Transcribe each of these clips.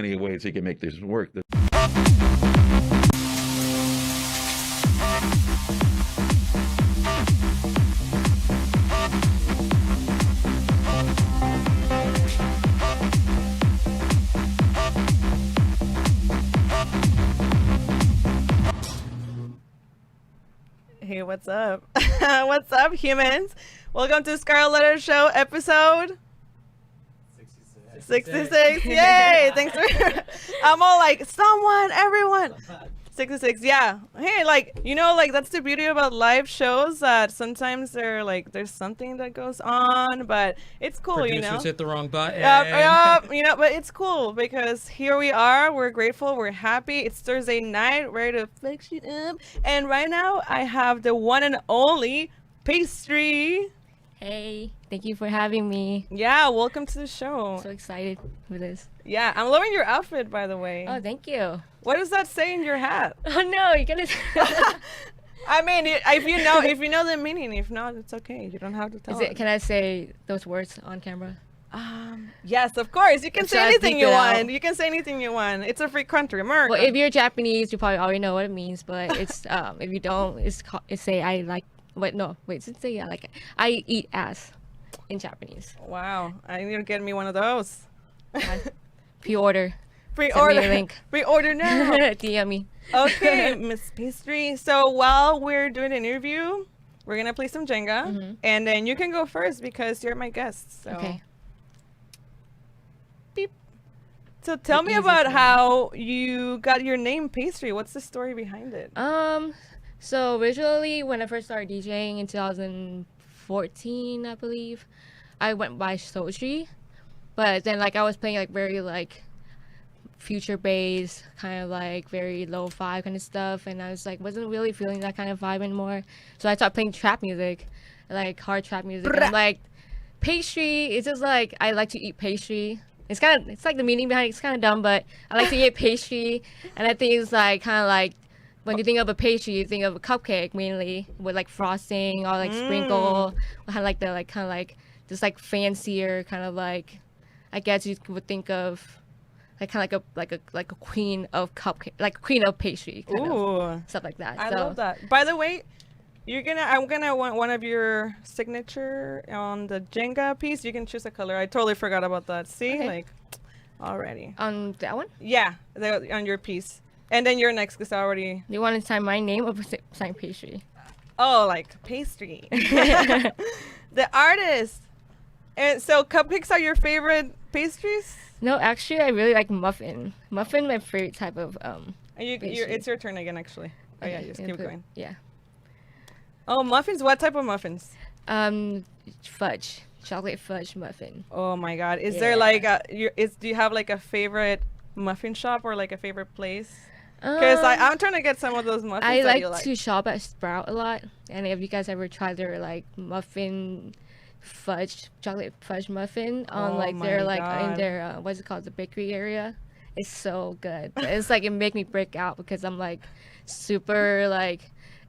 plenty of ways he can make this work. Hey, what's up? What's up, humans? Welcome to Scarlett Letter Show episode 66. Yay! Thanks for. I'm all like, someone, everyone. 66. Yeah. Hey, like that's the beauty about live shows, that sometimes there's something that goes on, but it's cool, Producers hit the wrong button. Yep, but it's cool because here we are. We're grateful. We're happy. It's Thursday night, ready to fix it up. And right now, I have the one and only Pastry. Hey, thank you for having me. Yeah, welcome to the show. So excited for this. Yeah, I'm loving your outfit, by the way. Oh, thank you. What does that say in your hat? Oh no, you're gonna. I mean, if you know the meaning. If not, it's okay. You don't have to tell. Can I say those words on camera? Yes, of course. You can say I anything bleep you it want. out? You can say anything you want. It's a free country, America. Well, if you're Japanese, you probably already know what it means. But it's if you don't, it's say I like. Wait, no, wait. It's say I like it. I eat ass in Japanese. Wow, I need to get me one of those. Pre-order. Pre-order. Send me a link. Pre-order now. DM me. Okay, Miss Pastry. So while we're doing an interview, we're gonna play some Jenga, and then you can go first because you're my guest. So. Okay. Beep. So tell me about how you got your name, Pastry. What's the story behind it? So originally, when I first started DJing in 2014, I believe, I went by Sochi, but then I was playing very future bass, kind of very lo-fi kind of stuff, and I was wasn't really feeling that kind of vibe anymore. So I started playing trap music, hard trap music. And I'm like, pastry. It's just I like to eat pastry. It's the meaning behind it. It's kind of dumb, but I like to eat pastry, and I think it's when you think of a pastry, you think of a cupcake mainly with frosting or sprinkle, just fancier kind of I guess you would think of kind of like a queen of cupcake, queen of pastry, stuff like that. I love that. By the way, I'm gonna want one of your signature on the Jenga piece. You can choose a color. I totally forgot about that. See, Okay. Already. On that one? Yeah, on your piece. And then you're next because I already. You want to sign my name or sign pastry? Oh, Pastry. The artist. And so cupcakes are your favorite pastries? No, actually, I really like muffin. Muffin, my favorite type of And pastry. it's your turn again, actually. Oh yeah, Okay, just keep going. Yeah. Oh, muffins. What type of muffins? Fudge, chocolate fudge muffin. Oh my God. Is there do you have a favorite muffin shop or a favorite place? Because I'm trying to get some of those muffins. I that you like to shop at Sprout a lot, and if you guys ever tried their muffin fudge, chocolate fudge muffin on their in their what's it called, the bakery area, it's so good. But it's it make me break out because I'm super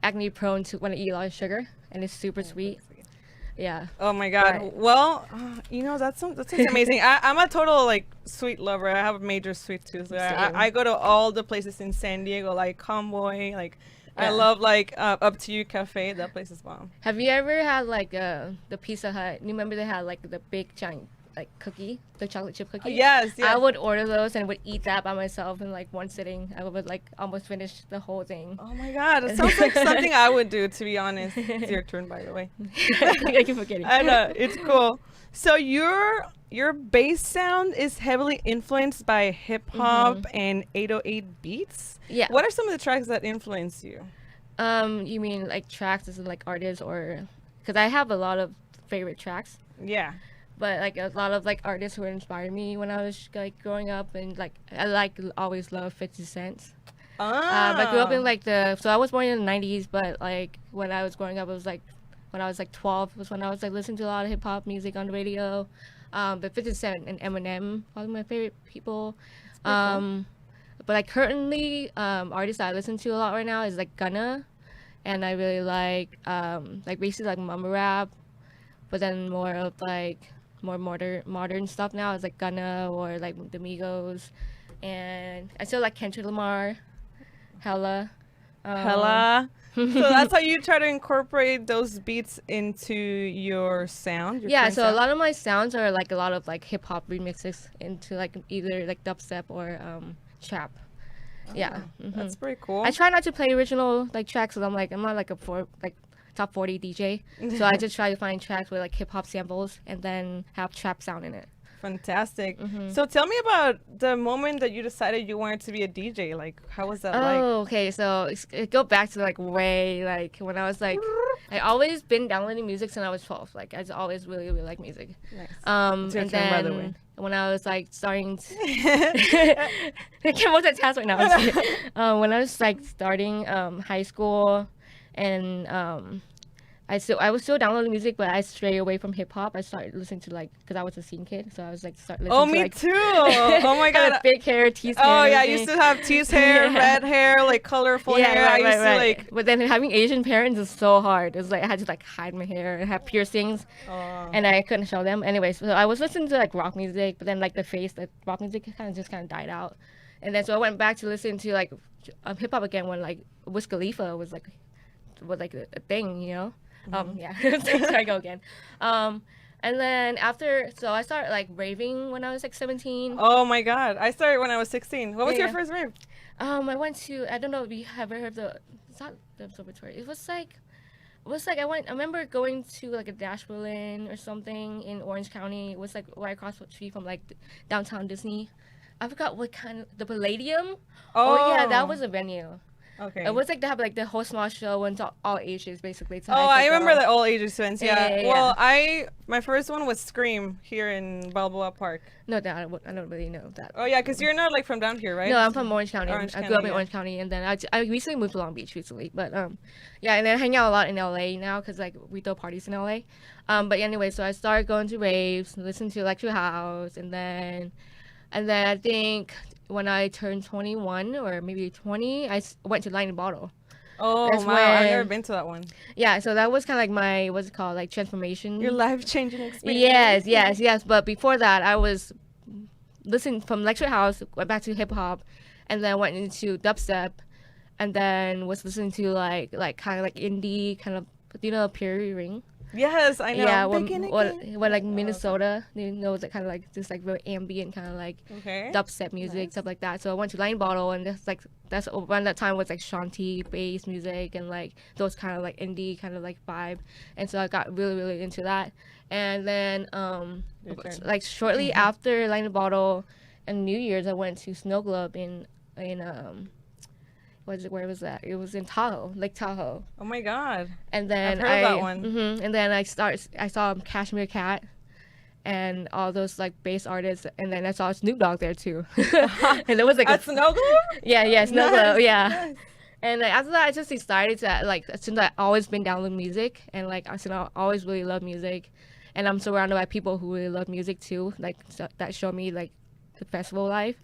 acne prone to when I eat a lot of sugar, and it's super sweet. Yeah. Oh my God. Right. Well, that sounds amazing. I'm a total sweet lover. I have a major sweet tooth. So I go to all the places in San Diego, Convoy. I love Up to You Cafe. That place is bomb. Have you ever had the Pizza Hut? You remember they had the big giant cookie, the chocolate chip cookie? Yes. I would order those and would eat that by myself in one sitting. I would almost finish the whole thing. Oh my God. It sounds like something I would do, to be honest. It's your turn, by the way. I keep forgetting. I know. It's cool. So your bass sound is heavily influenced by hip hop and 808 beats. Yeah. What are some of the tracks that influence you? You mean tracks as in artists, or because I have a lot of favorite tracks. Yeah. But a lot of artists who inspired me when I was growing up, and I always loved 50 Cent. I grew up in so I was born in the 90s, but when I was growing up, it was when I was 12 was when I was listening to a lot of hip hop music on the radio. But 50 Cent and Eminem are my favorite people. Cool. But currently, artists that I listen to a lot right now is Gunna, and I really basically mumble rap, but then more of more modern stuff now is Gunna or the Migos, and I still like Kendrick Lamar, hella. Hella. So that's how you try to incorporate those beats into your sound. Your Yeah, current so sound? a lot of my sounds are like a lot of like hip hop remixes into like either like dubstep or trap. Yeah, That's pretty cool. I try not to play original like tracks, because I'm not like top 40 DJ. So I just try to find tracks with like hip hop samples and then have trap sound in it. Fantastic. So tell me about the moment that you decided you wanted to be a DJ. Like, how was that like? Oh, okay. So it go back to like way like when I was like, I always been downloading music since I was 12. Like I just always really really like music. Nice. And your turn, by the way. then when I was like starting, I can't multitask right now. When I was like starting high school, and I was still downloading music, but I strayed away from hip hop. I started listening to like, because I was a scene kid, so I was like listening Oh, to me like, too. Oh my had god. a big hair, teased hair. Oh and yeah, I everything. used to have teased hair, Yeah. red hair, like colorful hair. Right, I used right, to right. like. But then having Asian parents is so hard. It's like I had to like hide my hair and have piercings, Oh. and I couldn't show them. Anyways, so I was listening to like rock music, but then like the rock music kind of died out, and then so I went back to listen to like hip hop again when like Wiz Khalifa was like a thing, you know. Yeah. So I go again. And then after, so I started like raving when I was like 17. Oh my god, I started when I was 16. What was your Yeah. first rave? I went to, I don't know if you have ever heard of it's not the observatory. It was like I remember going to like a Dash Berlin or something in Orange County. It was like right across the street from like downtown Disney. I forgot what kind of, the Palladium? Oh yeah, that was a venue. Okay. It was like they have like the whole small show and to all ages basically. So Oh, had I to remember go. the all ages events. Yeah. Yeah. Well, my first one was Scream here in Balboa Park. No, I don't really know that. Oh yeah, because you're not like from down here, right? No, I'm from Orange County. Orange I grew County, up in yeah. Orange County, and then I recently moved to Long Beach recently. But yeah, and then I hang out a lot in LA now because like we throw parties in LA. But anyway, so I started going to raves, listen to Electric House, and then I think when I turned 21 or maybe 20, went to Lightning Bottle. Oh That's wow, I've when- never been to that one. Yeah, so that was kind of like my what's it called, like transformation. Your life changing experience. Yes. But before that, I was listening from Lecture House, went back to hip hop, and then went into dubstep, and then was listening to like kind of like indie, kind of, Puri Ring. Yes, I know. Yeah, Begin again. when like Minnesota, it's like kind of like just like very ambient, kind of like Okay. dubstep music, stuff like that. So I went to Line Bottle, and that's around that time was like Shanti bass music and like those kind of like indie kind of like vibe, and so I got really really into that. And then Your turn. like shortly after Line Bottle and New Year's, I went to Snow Globe in where was that? It was in Tahoe, Lake Tahoe. Oh my god. And then I've heard of that one. And then I saw Cashmere Cat and all those like bass artists, and then I saw Snoop Dogg there too. And it was like At Snow Globe? yeah, Snow Globe, Nice, yeah. nice. And like, after that, I just decided to like, since I always been downloading music, and like since I always really love music, and I'm surrounded by people who really love music too, like that show me like the festival life.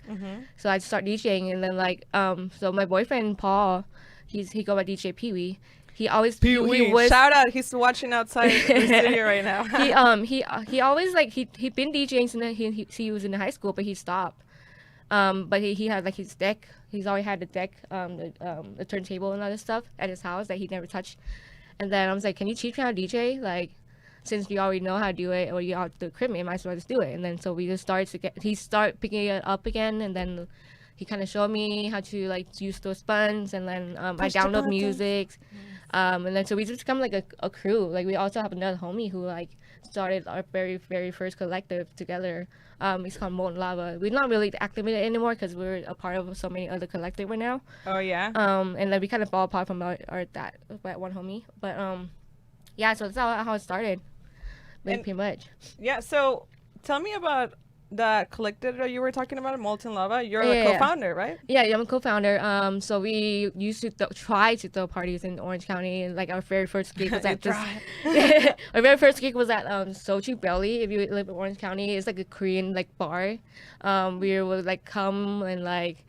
So I start DJing, and then like so my boyfriend Paul, he go by DJ Pee Wee. He always he was Shout out, he's watching outside the studio right now. he always like he been DJing since he was in high school, but he stopped. But he had like his deck. He's always had the deck, the turntable and other stuff at his house that he never touched. And then I was like, can you teach me how to DJ? Like, since you already know how to do it, or you have the equipment, you might as well just do it. And then so we just start picking it up again, and then he kind of showed me how to like use those buttons, and then I Push the download buttons. music. And then so we just become like a crew. Like we also have another homie who like started our very very first collective together. It's called Molten Lava. We're not really activated anymore because we're a part of so many other collective right now. Oh yeah. And then we kind of fall apart from that one homie. But yeah, so that's how it started. Like, And- pretty much. Yeah, so tell me about that collective that you were talking about, Molten Lava. You're Yeah, a yeah. co-founder, right? Yeah, I'm a co-founder. So we used to try to throw parties in Orange County, and like our very first gig was at this. Our very first gig was at Sochi Belly. If you live in Orange County, it's like a Korean like bar. We would like come and like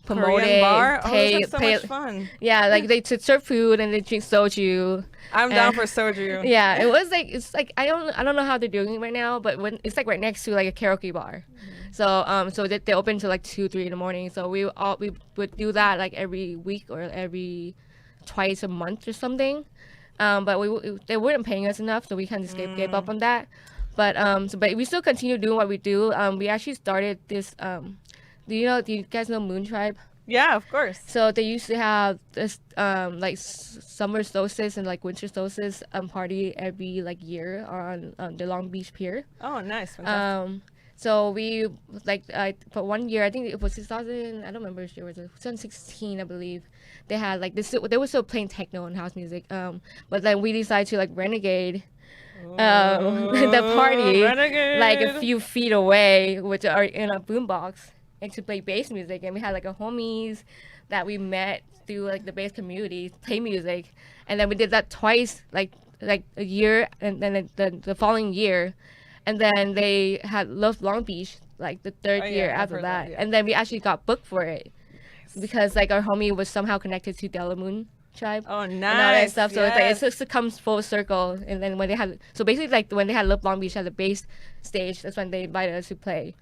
promote Korean it, bar? Oh, pay, this is so pay, much fun. yeah, like they to serve food and they drink soju. I'm down And- for soju. Yeah, it was like it's like I don't know how they're doing it right now, but when it's like right next to like a karaoke bar, so they open till like 2-3 in the morning. So we would do that like every week or every twice a month or something. But they weren't paying us enough, so we kind of gave up on that. But but we still continue doing what we do. We actually started this. Do you guys know Moon Tribe? Yeah, of course. So they used to have this like summer solstice and like winter solstice party every like year on the Long Beach Pier. Oh, nice. Fantastic. So we like for 1 year, I think it was 2000. I don't remember which year it was. 2016, I believe. They had like this. They were still playing techno and house music. But then we decided to like renegade. The party Renegade. like a few feet away, which are in a boombox, and to play bass music. And we had like a homies that we met through like the bass community play music, and then we did that twice, like a year, and then the following year, and then they had Love Long Beach like the third year I've after heard that, yeah. and then we actually got booked for it because like our homie was somehow connected to Delamoon Tribe. Oh, nice. And all that stuff. So yes. it's like it just comes full circle. And then when they had, so basically like when they had Love Long Beach at the bass stage, that's when they invited us to play,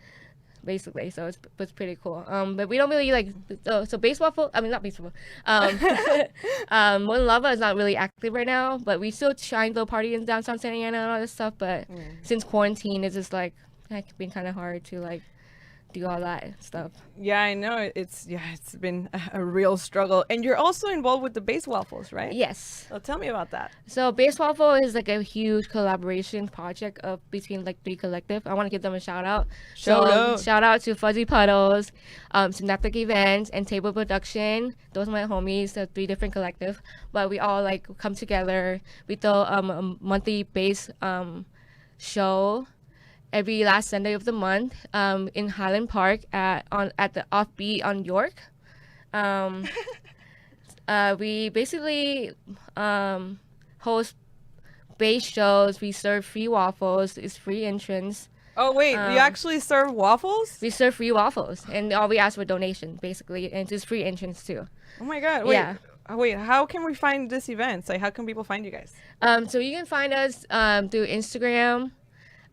basically. So it was pretty cool. But we don't really like so baseball. I mean not baseball. One Lava is not really active right now, but we still try and go party in downtown Santa Ana and all this stuff. But since quarantine, it's just like it's been kind of hard to like do all that stuff. Yeah, I know. It's been a real struggle. And you're also involved with the Bass Waffles, right? Yes. So tell me about that. So Bass Waffle is like a huge collaboration project between like 3 collective. I want to give them a shout out. Shout out to Fuzzy Puddles, Synaptic Events, and Table Production. Those are my homies. The 3 different collective, but we all like come together. We throw a monthly bass show every last Sunday of the month in Highland Park at the Offbeat on York. We basically host bass shows. We serve free waffles. It's free entrance. Oh, wait. You actually serve waffles? We serve free waffles, and all we ask for donation, basically, and it's free entrance too. Oh, my God. Wait. Yeah. Wait, how can we find this event? Like, how can people find you guys? So you can find us through Instagram.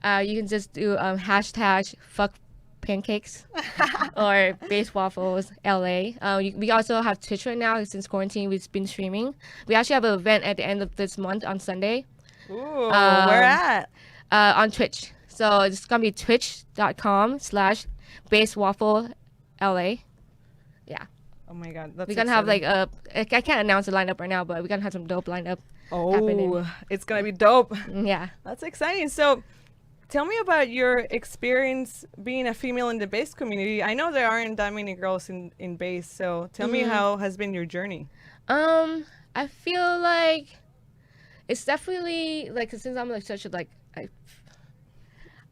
You can just do hashtag fuck pancakes or Bass Waffles LA. We also have Twitch right now since quarantine. We've been streaming. We actually have an event at the end of this month on Sunday. Ooh, where at? On Twitch. So it's gonna be twitch.com/basswaffle.la. Yeah. Oh my God, that's We're gonna have exciting. like I can't announce the lineup right now, but we're gonna have some dope lineup. happening. Oh, it's gonna be dope. Yeah. That's exciting. So, tell me about your experience being a female in the bass community. I know there aren't that many girls in bass, so tell me how has been your journey. I feel like it's definitely like since I'm like such a like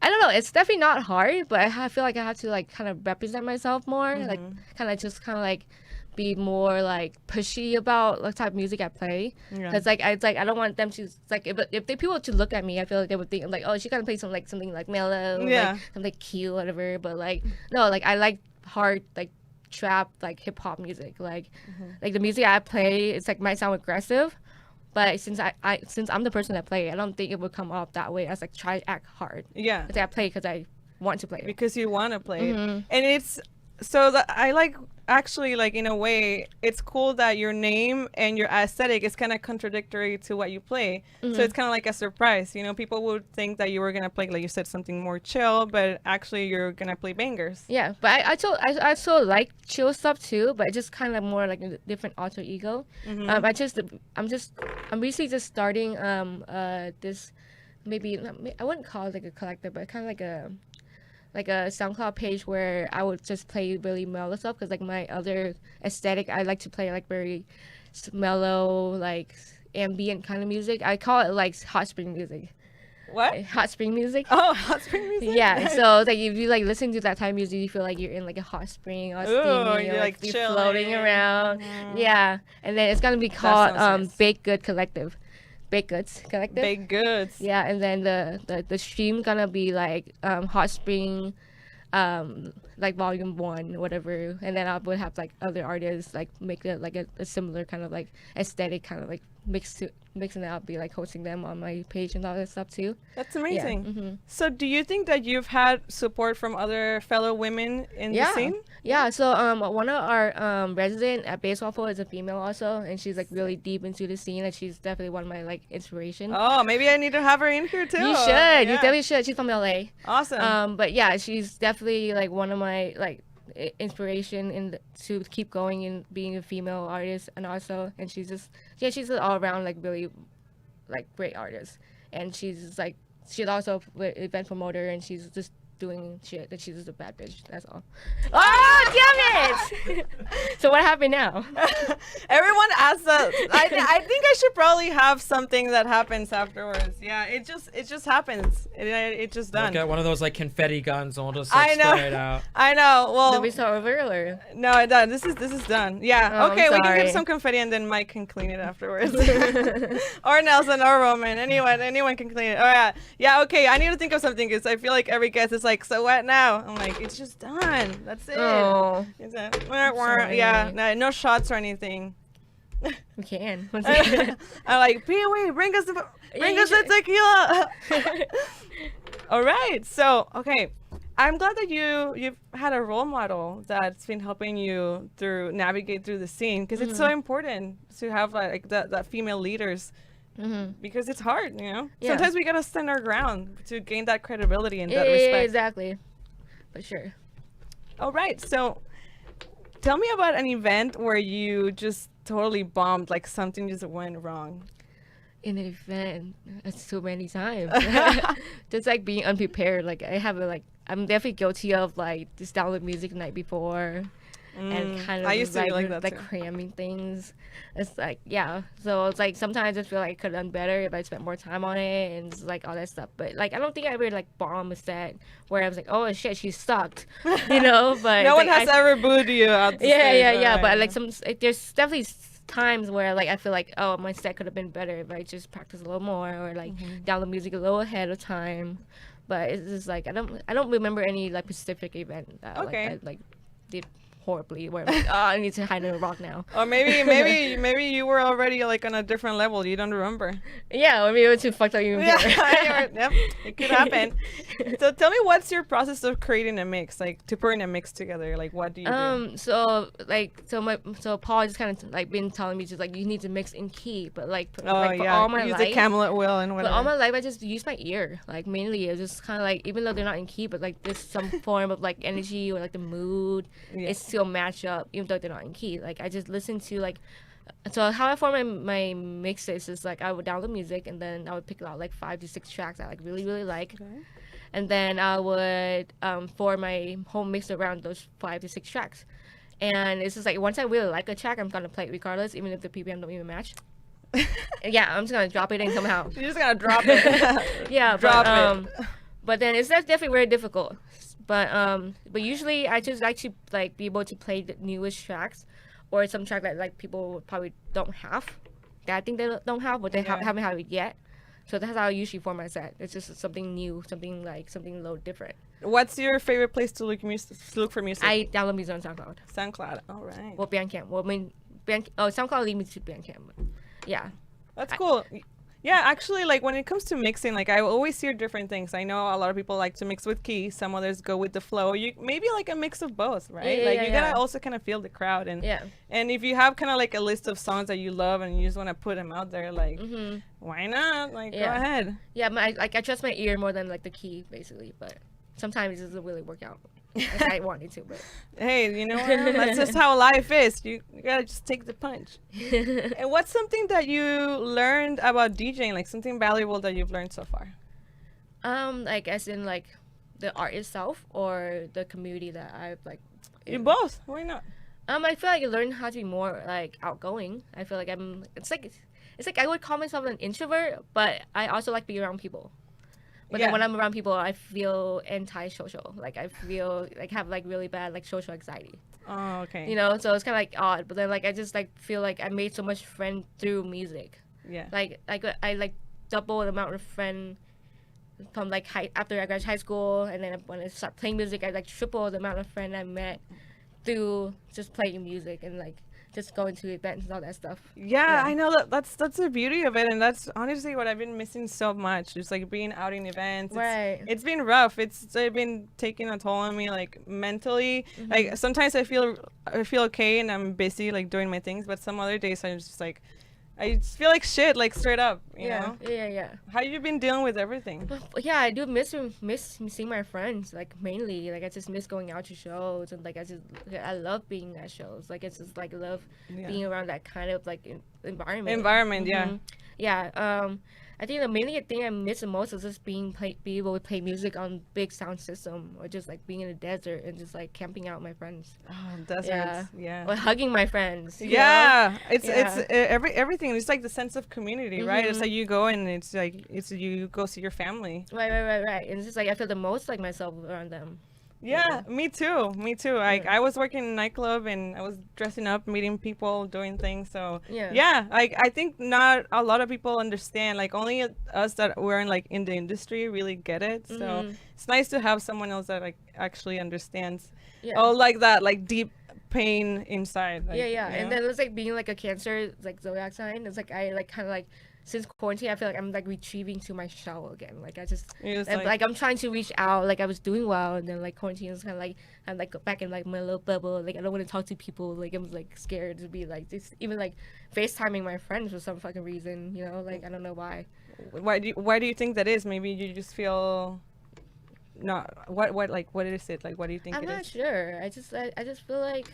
I don't know, it's definitely not hard, but I feel like I have to like kind of represent myself more, like kind of like be more like pushy about the type of music I play. Because like I don't want them to like if they people to look at me, I feel like they would think like, oh, she gotta play something like mellow, like something cute, whatever. But like no, like I like hard like trap like hip hop music. Like the music I play, it's like might sound aggressive, but since I'm the person that play, I don't think it would come off that way as like try to act hard. Yeah. It's like I play because I want to play it. Because you want to play it. And it's so that I like actually like in a way it's cool that your name and your aesthetic is kind of contradictory to what you play. So it's kind of like a surprise, you know. People would think that you were gonna play, like you said, something more chill, but actually you're gonna play bangers. Yeah, but I still like chill stuff too, but it's just kind of more like a different alter ego. I'm basically just starting this maybe I wouldn't call it like a collector, but kind of like a SoundCloud page where I would just play really mellow stuff, because like my other aesthetic, I like to play like very mellow, like ambient kind of music. I call it like hot spring music. What? Hot spring music. Oh, hot spring music. Yeah, so like if you like listen to that type of music, you feel like you're in like a hot spring or steamy, you're or like you're chilling. floating around. Yeah, and then it's gonna be called sounds nice. Baked Good Collective. Baked Goods Collective. Baked goods. Yeah, and then the stream gonna be like hot spring like volume 1, whatever, and then I would have like other artists like make it like a similar kind of like aesthetic, kind of like mixing it up, be like hosting them on my page and all that stuff too. That's amazing. Mm-hmm. So do you think that you've had support from other fellow women in the scene? Yeah, so one of our resident at Base Waffle is a female also, and she's like really deep into the scene, and she's definitely one of my like inspiration. Oh, maybe I need to have her in here too. You should. You definitely should. She's from LA. Awesome. But yeah, she's definitely like one of my like inspiration to keep going and being a female artist, and also, and she's an all around like really like great artist, and she's also an event promoter, and she's just doing shit that she's just a bad bitch. That's all. Oh damn it! So what happened now? Everyone asks us. I think I should probably have something that happens afterwards. Yeah, it just happens. It just done. Get one of those like confetti guns and we'll just like, spray it out. I know. Well, did we start over or? No, it done. This is done. Yeah. Oh, okay, I'm we can sorry. get some confetti and then Mike can clean it afterwards. Or Nelson or Roman. Anyone can clean it. Oh yeah. Yeah. Okay. I need to think of something because I feel like every guest is like, so what now? I'm like, it's just done. That's it. Oh. It's yeah. No shots or anything. We can. I'm like, Pee-wee, bring us the tequila. All right. So, okay. I'm glad that you've had a role model that's been helping you navigate through the scene, because it's so important to have like that female leaders, because it's hard, you know. Yeah. Sometimes we gotta stand our ground to gain that credibility and that Yeah, respect. exactly. For sure. All right. So, tell me about an event where you just totally bombed, like something just went wrong. In an event, that's so many times. Just like being unprepared. Like I'm definitely guilty of like just download music the night before, and kind of I used to be like that like too. cramming things. It's like, yeah. So it's like sometimes I feel like I could have done better if I spent more time on it and just, like all that stuff. But like I don't think I ever like bombed a set where I was like, oh shit, she sucked, you know. But No one like, has ever booed you out the stage, yeah. right? But like there's definitely times where like I feel like, oh, my set could have been better if I just practiced a little more, or like download music a little ahead of time. But it's just like I don't remember any like specific event that Okay. like I like did horribly where I'm like, oh, I need to hide in a rock now. Or maybe you were already like on a different level. You don't remember. Yeah, or maybe it was too fucked up even better. Yep, it could happen. So tell me, what's your process of creating a mix, like to putting a mix together? Like, what do you do? So Paul just kind of like been telling me just like you need to mix in key, but like for all my use life, the Camelot wheel and but whatever. all my life I just use my ear. Like mainly it's just kind of like, even though they're not in key, but like there's some form of like energy or like the mood. Yeah. It still match up even though they're not in key. Like I just listen to like. So how I form my mixes is like I would download music, and then I would pick out like 5 to 6 tracks I like really like. Okay. And then I would form my whole mix around those 5 to 6 tracks. And it's just like once I really like a track, I'm gonna play it regardless, even if the BPM don't even match. Yeah, I'm just gonna drop it in somehow. You're just gonna drop it. Yeah, Drop but but then that's definitely very difficult. But usually I just like to like be able to play the newest tracks, or some track that like people probably don't have, that I think they don't have, but they haven't had it yet. So that's how I usually form my set. It's just something new, something a little different. What's your favorite place to look for music? I download music on SoundCloud. SoundCloud. All right. Well, Bandcamp. Well, I mean, SoundCloud lead me to Bandcamp. But yeah. That's cool. Yeah, actually, like when it comes to mixing, like I always hear different things. I know a lot of people like to mix with key. Some others go with the flow. You maybe like a mix of both, right? You gotta also kind of feel the crowd, and and if you have kind of like a list of songs that you love and you just want to put them out there, like why not? Like go ahead. Yeah, I trust my ear more than like the key, basically. But sometimes it doesn't really work out like I wanted to. But hey, you know what? That's just how life is. You gotta just take the punch. And what's something that you learned about DJing, like something valuable that you've learned so far? Like as in like the art itself or the community that I've like. You both. Why not? I feel like I learned how to be more like outgoing. I feel like it's like I would call myself an introvert, but I also like being around people. But then when I'm around people, I feel anti-social. Like I feel like have like really bad like social anxiety. Oh, okay. You know, so it's kind of like odd. But then like I just like feel like I made so much friend through music. Yeah. Like I like double the amount of friend from like after I graduated high school, and then when I started playing music, I like tripled the amount of friends I met through just playing music and like just going to events and all that stuff. Yeah, I know that's the beauty of it, and that's honestly what I've been missing so much. Just like being out in events. Right. It's been rough. It's been taking a toll on me, like mentally. Like sometimes I feel okay and I'm busy like doing my things, but some other days I'm just like, I just feel like shit, like straight up. You know? Yeah. How you been dealing with everything? But yeah, I do miss seeing my friends. Like mainly, like I just miss going out to shows, and like I love being at shows. Like it's just like love being around that kind of like environment. Yeah. I think the mainly thing I miss the most is just be able to play music on big sound system, or just like being in the desert and just like camping out with my friends. Oh, deserts. Yeah. Or hugging my friends. Yeah. It's everything. It's like the sense of community, right? It's like you go and it's you go see your family. Right. And it's just like I feel the most like myself around them. Yeah, me too. Like I was working in a nightclub and I was dressing up, meeting people, doing things. So I think not a lot of people understand. Like only us that were in the industry really get it. So it's nice to have someone else that like actually understands. Yeah. Oh, like that, like deep pain inside. Like, and then it's like being like a Cancer, like zodiac sign. It's like I like kind of like. Since quarantine, I feel like I'm like retrieving to my shell again. Like I just like I'm trying to reach out. Like I was doing well, and then like quarantine is kind of like I'm like back in like my little bubble. Like I don't want to talk to people. Like I'm like scared to be like this. Even like FaceTiming my friends for some fucking reason. You know, like I don't know why. Why do you think that is? Maybe you just feel not what is it like? What do you think? I'm not sure. I just feel like.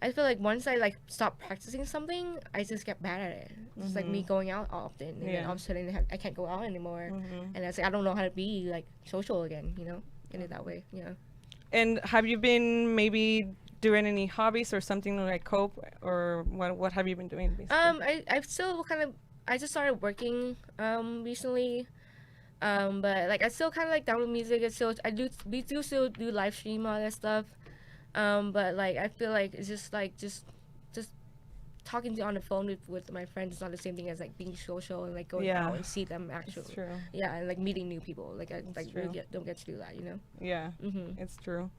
I feel like once I like stop practicing something, I just get bad at it. It's like me going out often, and then all of a sudden I can't go out anymore, and it's like I don't know how to be like social again, you know, in it that way, yeah. And have you been maybe doing any hobbies or something to like cope, or what have you been doing? Basically? I've still I just started working recently, but like I still kind of like download music. We do still do live stream all that stuff. But like I feel like it's just talking on the phone with my friends is not the same thing as like being social and like going out and see them actually. It's true. Yeah, and like meeting new people. Like I like really don't get to do that, you know. Yeah, it's true.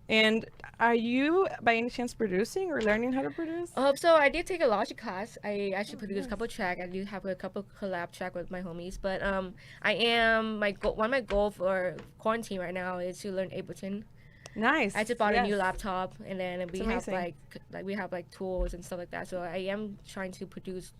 And are you by any chance producing or learning how to produce? So I did take a Logic class. I actually produced a couple tracks. I do have a couple collab track with my homies. But I am one of my goal for quarantine right now is to learn Ableton. Nice. I just bought a new laptop, and then we have like tools and stuff like that. So I am trying to produce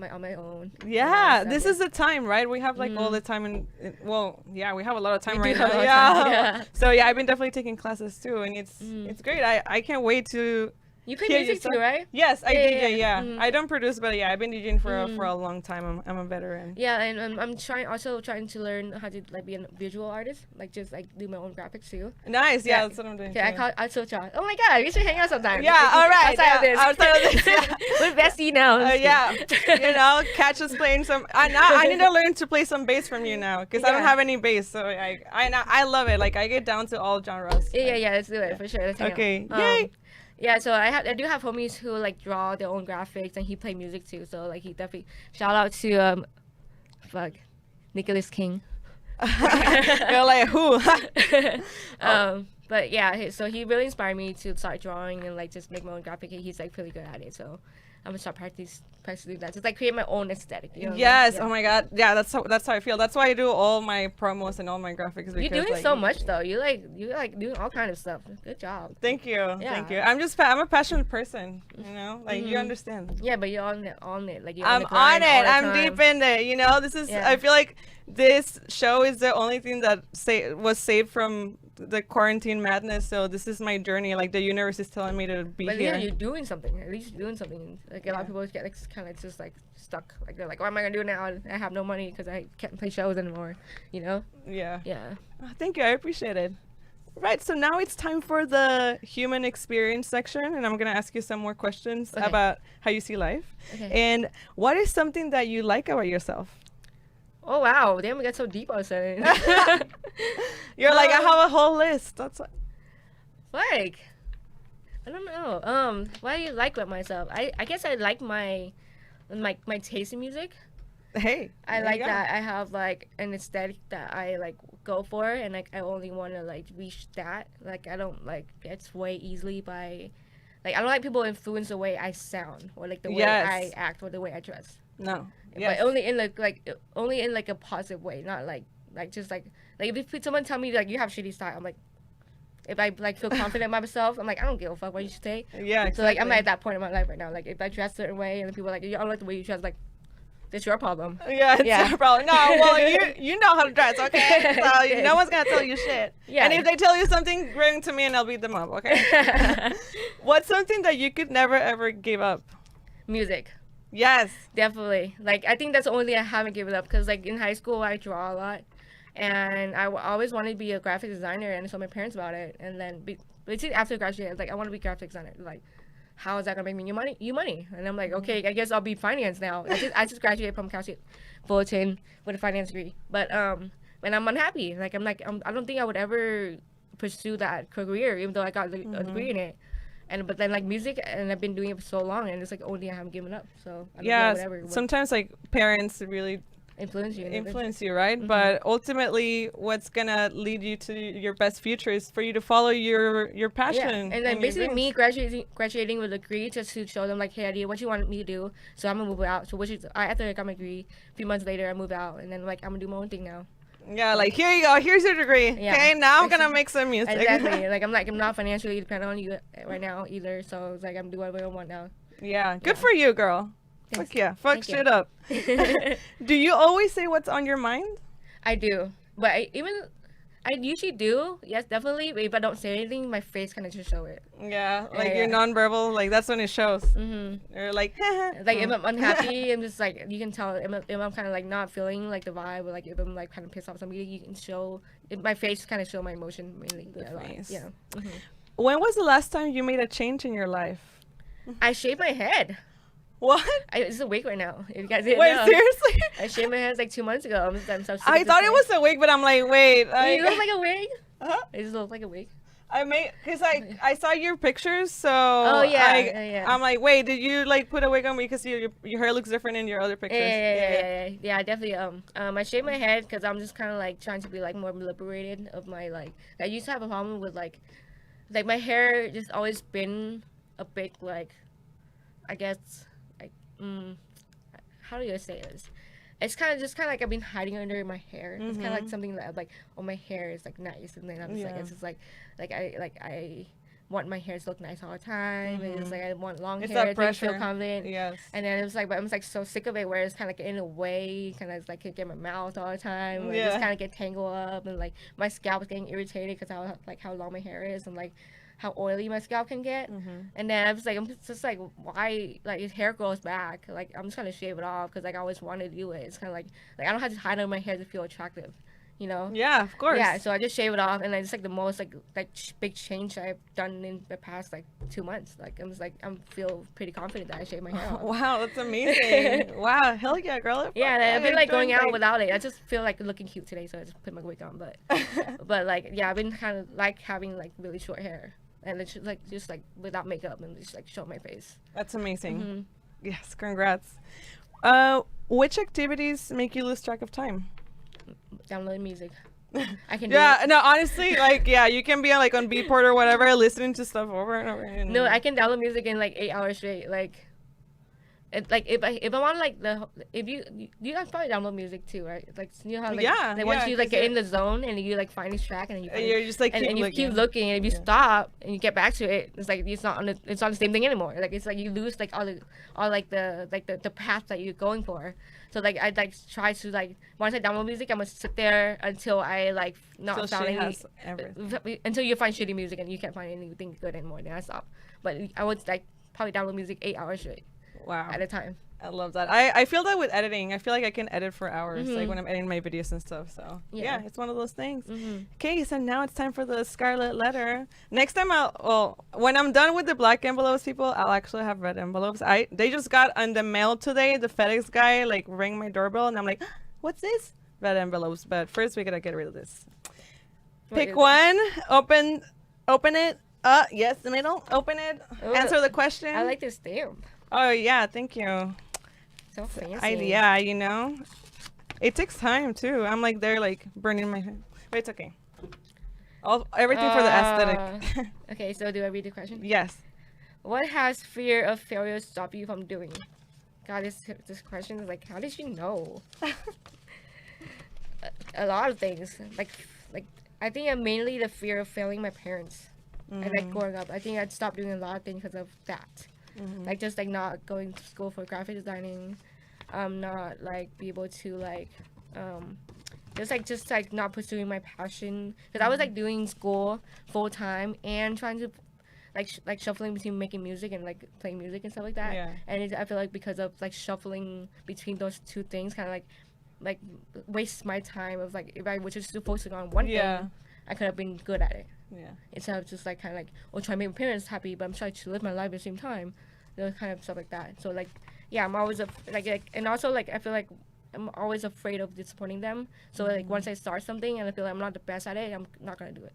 on my own. Yeah, this is the time, right? We have like all the time, and we have a lot of time right now. Yeah. So yeah, I've been definitely taking classes too, and it's great. I can't wait to. You play music too, right? Yes, I DJ. Yeah, I don't produce, but yeah, I've been DJing for a long time. I'm a veteran. Yeah, and I'm trying to learn how to like be a visual artist, like just like do my own graphics too. Nice. Yeah, that's what I'm doing. Yeah, I'll switch on. Oh my god, we should hang out sometime. Yeah, all right. Outside of this. We're bestie now. Yeah, you know, catch us playing some. I need to learn to play some bass from you now because I don't have any bass. So I love it. Like I get down to all genres. Yeah. Let's do it for sure. Let's hang out. Yay. Yeah, so I do have homies who like draw their own graphics, and he play music too. So like he definitely shout out to Nicholas King. You're like who? But yeah, so he really inspired me to start drawing and like just make my own graphic. He's like really good at it, so I'm gonna start practicing that. Just like create my own aesthetic. You know? Yes. Yeah. Oh my God. Yeah. That's how I feel. That's why I do all my promos and all my graphics. Because, you're doing so much though. You like doing all kind of stuff. Good job. Thank you. Yeah. Thank you. I'm a passionate person. You know, like you understand. Yeah, but you're on it. Like you're I'm on it. I'm deep in it. You know, this is. Yeah. I feel like this show is the only thing that was saved from the quarantine madness. So this is my journey. Like the universe is telling me to be here. Yeah, you're doing something. At least you're doing something. Like a lot of people get like kind of just like stuck. Like they're like, what am I gonna do now? I have no money because I can't play shows anymore. You know? Yeah. Yeah. Thank you. I appreciate it. Right. So now it's time for the human experience section, and I'm gonna ask you some more questions about how you see life. Okay. And what is something that you like about yourself? Oh wow! Damn, we got so deep all of a sudden. You're like, I have a whole list. That's what. Like, I don't know. What do you like about myself? I guess I like my taste in music. Hey, I there like you go. that I have like an aesthetic that I like go for, and like I only want to like reach that. Like I don't like get swayed easily by, like I don't like people influence the way I sound or like the way I Yes. act or the way I dress. No. Yes. But only in only in like a positive way, not like just like if someone tell me like you have shitty style, I'm like, if I like feel confident about myself, I'm like, I don't give a fuck what you say. Yeah, exactly. So like I'm at that point in my life right now. Like if I dress a certain way and people are like, you don't like the way you dress, like it's your problem. Yeah, it's Yeah. your problem. No, well, you know how to dress, okay? So no one's gonna tell you shit. Yeah. And if they tell you something, bring it to me and I'll beat them up, okay? What's something that you could never ever give up? Music. Yes. Definitely. Like, I think that's the only thing I haven't given up. Because, like, in high school, I draw a lot. And I always wanted to be a graphic designer. And I told my parents about it. And then, basically, after graduating, I was like, I want to be a graphic designer. Like, how is that going to make me money? And I'm like, okay, I guess I'll be finance now. I just graduated from Cal State Fullerton with a finance degree. But, and I'm unhappy. Like, I don't think I would ever pursue that career, even though I got a degree in it. But then like music, and I've been doing it for so long, and it's like only I haven't given up. So I don't know, whatever. Sometimes like parents really influence you, right? Mm-hmm. But ultimately, what's gonna lead you to your best future is for you to follow your passion. Yeah. And then basically me graduating with a degree just to show them like, hey, idea what you want me to do. So I'm gonna move out. So after I got my degree, a few months later I moved out, and then like I'm gonna do my own thing now. Yeah, like here you go. Here's your degree. Yeah. Okay, now I'm gonna make some music. Exactly. Like I'm not financially dependent on you right now either. So it's like I'm doing whatever I want now. Yeah, good for you, girl. Thanks. Fuck yeah, fuck shit up. Do you always say what's on your mind? I do, but I usually do. Yes, definitely. But if I don't say anything, my face kind of just show it. Yeah, like you're nonverbal. Like that's when it shows. Mm-hmm. Or like, like if I'm unhappy, I'm just like you can tell. If I'm kind of like not feeling like the vibe, or like if I'm like kind of pissed off somebody, you can show. My face kind of show my emotion mainly. Yeah. Mm-hmm. When was the last time you made a change in your life? I shaved my head. What? It's a wig right now. If you guys didn't wait, know. Seriously? I shaved my head like 2 months ago. I thought it was a wig, but I'm like, wait. You look like a wig? Huh? It just looks like a wig. Because I saw your pictures, so yeah. I'm like, wait, did you like put a wig on me because your hair looks different in your other pictures? Yeah, definitely. I shaved my head because I'm just kind of like trying to be like more liberated of my like. I used to have a problem with like my hair just always been a bit like, I guess like how do you say this? It's kind of like I've been hiding under my hair. Mm-hmm. It's kind of like something that I'm like, oh, my hair is like nice, and then I'm just like, it's just like I want my hair to look nice all the time. Mm-hmm. And it's like I want long hair to feel confident. Yes. And then it was like, but I'm like so sick of it, where it's kind of like in a way, kind of like could get my mouth all the time. Like, just kind of get tangled up, and like my scalp is getting irritated because how long my hair is, and like how oily my scalp can get. Mm-hmm. And then I was like, I'm just like, why, like, his hair grows back, like I'm just gonna shave it off because like I always wanted to do it. It's kind of like I don't have to hide under my hair to feel attractive, you know? Yeah, of course. Yeah, so I just shave it off, and it's like the most like big change I've done in the past like 2 months. Like I feel pretty confident that I shaved my hair off. Wow, that's amazing. Wow, hell yeah, girl. Yeah, I've been like going out without it. I just feel like looking cute today, so I just put my wig on. But like yeah, I've been kind of like having like really short hair. And it's just like without makeup and just like show my face. That's amazing. Mm-hmm. Yes, congrats. Which activities make you lose track of time? Downloading music. I can. No, honestly, like you can be on Beatport or whatever, listening to stuff over and over. And no, I can download music in like 8 hours straight. Like if I want like you guys probably download music too, right? Like you know how once you like get in the zone and you like find this track and then you're just like and you keep looking, and if you stop and you get back to it, it's like it's not the same thing anymore. Like it's like you lose like all the path that you're going for. So like I like try to like once I download music, I'm gonna sit there until I like not found any until you find shitty music and you can't find anything good anymore. Then I stop. But I would like probably download music 8 hours straight. Wow. At a time. I love that. I feel that with editing. I feel like I can edit for hours, like when I'm editing my videos and stuff. So yeah it's one of those things. Okay, so now it's time for the Scarlett Letter. Next time when I'm done with the black envelopes, people, I'll actually have red envelopes. They just got on the mail today. The FedEx guy like rang my doorbell, and I'm like, what's this? Red envelopes. But first we gotta get rid of this. Pick one. Open it. Yes, the middle. Open it. Answer the question. I like this stamp. Oh, yeah, thank you. So fancy. Yeah, you know, it takes time too. I'm like they're like burning my head, but it's okay. Everything for the aesthetic. Okay, so do I read the question? Yes. What has fear of failure stopped you from doing? God, this question is like, how did you know? A lot of things. Like I think mainly the fear of failing my parents. And like growing up, I think I'd stopped doing a lot of things because of that. Like just like not going to school for graphic designing, not like be able to like just like not pursuing my passion, because I was like doing school full time and trying to like shuffling between making music and like playing music and stuff like that. Yeah. And I feel like because of like shuffling between those two things kind of like waste my time of like if I was just focusing on one thing, I could have been good at it. Yeah. Instead of just like kind of like trying to make my parents happy, but I'm trying to live my life at the same time. Those kind of stuff like that. So like yeah, I'm always like and also like I feel like I'm always afraid of disappointing them. So like once I start something and I feel like I'm not the best at it, I'm not gonna do it.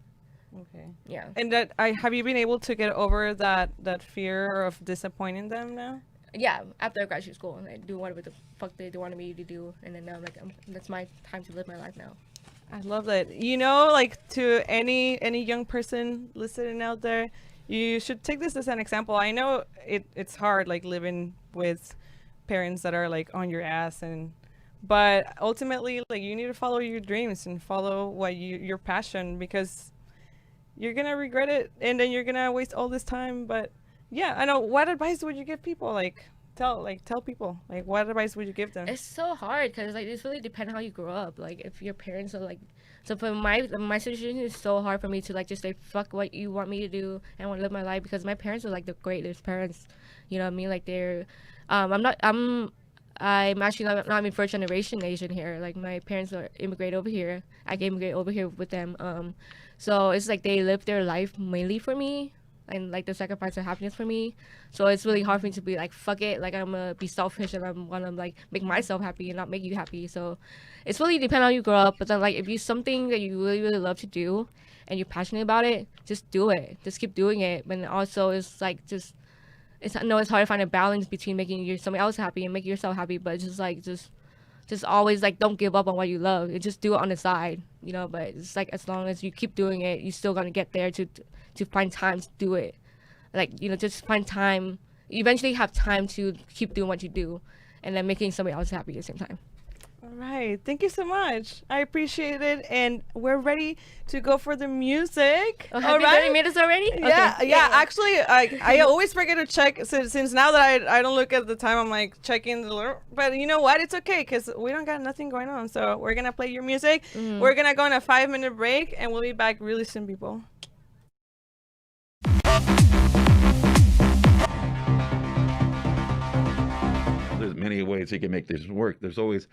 Okay. Yeah. And have you been able to get over that fear of disappointing them now? Yeah, after graduate school, I do whatever the fuck they wanted me to do, and then now I'm like, that's my time to live my life now. I love that. You know, like to any young person listening out there, you should take this as an example. I know it's hard, like living with parents that are like on your ass, but ultimately, like you need to follow your dreams and follow what your passion, because you're gonna regret it, and then you're gonna waste all this time. But yeah, I know. What advice would you give people? Tell people, like, what advice would you give them? It's so hard because like it's really depends how you grow up. Like if your parents are like, so for my situation is so hard for me to like just say fuck what you want me to do and I want to live my life, because my parents are like the greatest parents. You know what I mean? Like they're, I'm actually not even first generation Asian here. Like my parents are immigrate over here. I immigrate over here with them. So it's like they live their life mainly for me, and like the sacrifice of happiness for me. So it's really hard for me to be like fuck it, like I'm gonna be selfish and I'm gonna like make myself happy and not make you happy. So it's really depend on how you grow up. But then like if you something that you really love to do and you're passionate about it, just do it. Just keep doing it. But also it's like I know it's hard to find a balance between making somebody else happy and making yourself happy, but just always like don't give up on what you love. You just do it on the side, you know. But it's like as long as you keep doing it, you're still gonna get there to find time to do it. Like, you know, just find time. You eventually have time to keep doing what you do, and then making somebody else happy at the same time. All right. Thank you so much. I appreciate it. And we're ready to go for the music. Oh, have you 30 minutes already? Yeah, Okay. yeah. Actually, I always forget to check. Since now that I don't look at the time, I'm like checking the little. But you know what? It's okay because we don't got nothing going on. So we're going to play your music. We're going to go on a 5-minute break, and we'll be back really soon, people. There's many ways you can make this work. There's always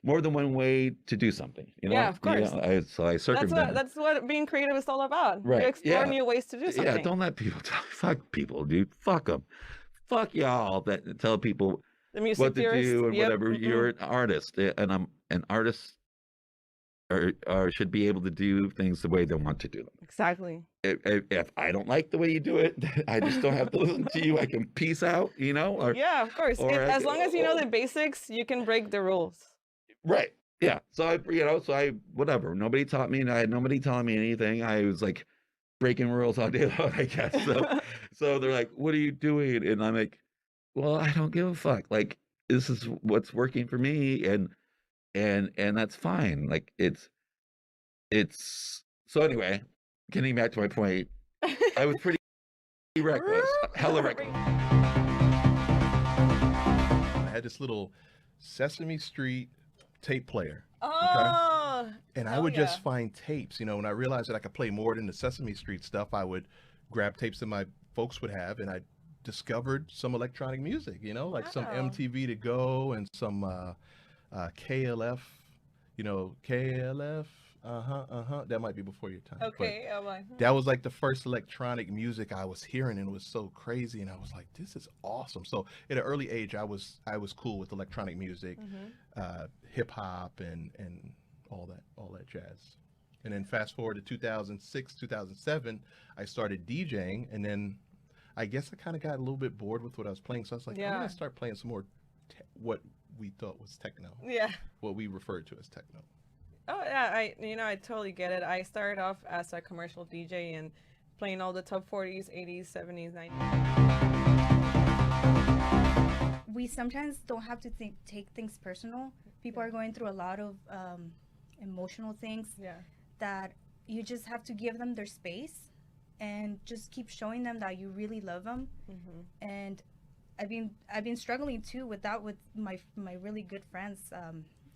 more than one way to do something. You know? Yeah, of course. So I circumvent. That's what being creative is all about. Right. You explore new ways to do something. Yeah, don't let people fuck people, dude. Fuck them. Fuck y'all that tell people the music what to theorists, do and whatever. You're an artist, and an artist should be able to do things the way they want to do them. Exactly. If I don't like the way you do it, I just don't have to listen to you. I can peace out, you know? Yeah, of course. As long as you know the basics, you can break the rules. Right. Yeah. So whatever. Nobody taught me, and I had nobody telling me anything. I was like breaking rules all day long, I guess. So they're like, "What are you doing?" And I'm like, "Well, I don't give a fuck. Like, this is what's working for me, and that's fine. Like, it's so anyway." Getting back to my point, I was pretty reckless, hella reckless. I had this little Sesame Street tape player. Oh. Okay? And I would just find tapes. You know, when I realized that I could play more than the Sesame Street stuff, I would grab tapes that my folks would have, and I discovered some electronic music. You know, like some MTV to go and some KLF. You know, KLF. That might be before your time. Okay. That was like the first electronic music I was hearing, and it was so crazy. And I was like, "This is awesome." So at an early age, I was cool with electronic music, hip hop, and all that jazz. And then fast forward to 2006, 2007, I started DJing, and then I guess I kind of got a little bit bored with what I was playing. So I was like, I'm gonna start playing some more what we thought was techno. Yeah. What we referred to as techno. Oh yeah, I totally get it. I started off as a commercial DJ and playing all the top 40s, 80s, 70s, 90s. We sometimes don't have to take things personal. People are going through a lot of emotional things that you just have to give them their space and just keep showing them that you really love them. And I've been struggling too with that with my really good friends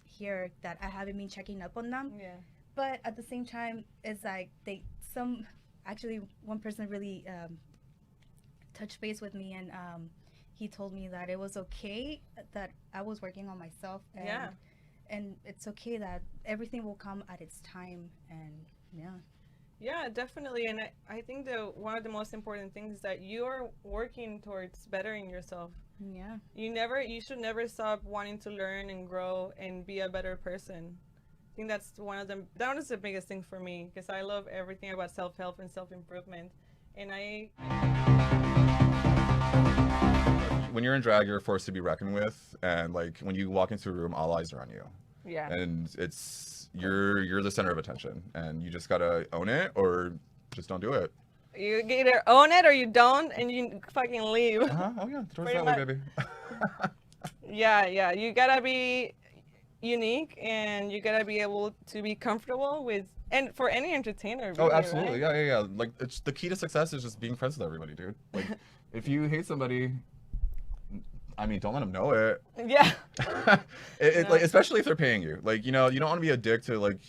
here that I haven't been checking up on them. Yeah. But at the same time, it's like one person really touched base with me, and he told me that it was okay that I was working on myself, and it's okay that everything will come at its time, and Yeah, definitely. And I think that one of the most important things is that you're working towards bettering yourself. Yeah. You should never stop wanting to learn and grow and be a better person. I think that was the biggest thing for me, because I love everything about self-help and self-improvement. And when you're in drag, you're a force to be reckoned with, and like when you walk into a room, all eyes are on you. Yeah. And you're the center of attention, and you just gotta own it or just don't do it. You either own it or you don't, and you fucking leave. Oh yeah, the door's that way, baby. Yeah. You gotta be unique, and you gotta be able to be comfortable with, and for any entertainer. Oh, really, absolutely. right? Yeah. Like it's the key to success is just being friends with everybody, dude. Like if you hate somebody, I mean, don't let them know it. Yeah. Like, especially if they're paying you. Like, you don't want to be a dick to like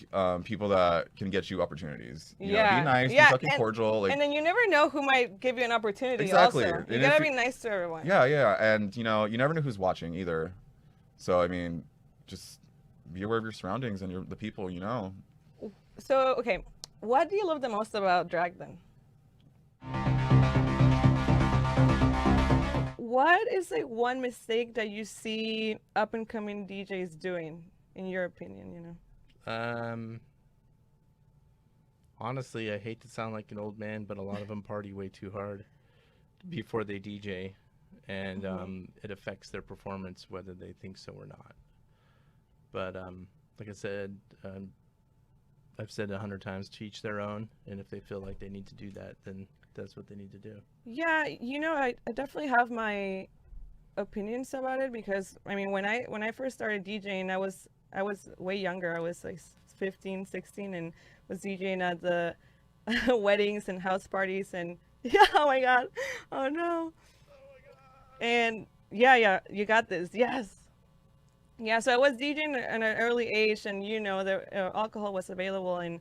people that can get you opportunities. You know, be nice, be fucking cordial. Like, and then you never know who might give you an opportunity. Exactly. Also. You And gotta be nice to everyone. Yeah. And you never know who's watching either. So I mean, just be aware of your surroundings and the people you know. So okay, what do you love the most about drag then? What is like one mistake that you see up and coming DJs doing, in your opinion? Honestly, I hate to sound like an old man, but a lot of them party way too hard before they DJ, and it affects their performance whether they think so or not. But like I said, I've said 100 times, to each their own, and if they feel like they need to do that, then that's what they need to do. Yeah, I definitely have my opinions about it, because I mean, when I first started DJing, I was way younger. I was like 15, 16, and was DJing at the weddings and house parties, and oh my god, oh no. And yeah, you got this. Yes. Yeah, so I was DJing at an early age, and the alcohol was available, and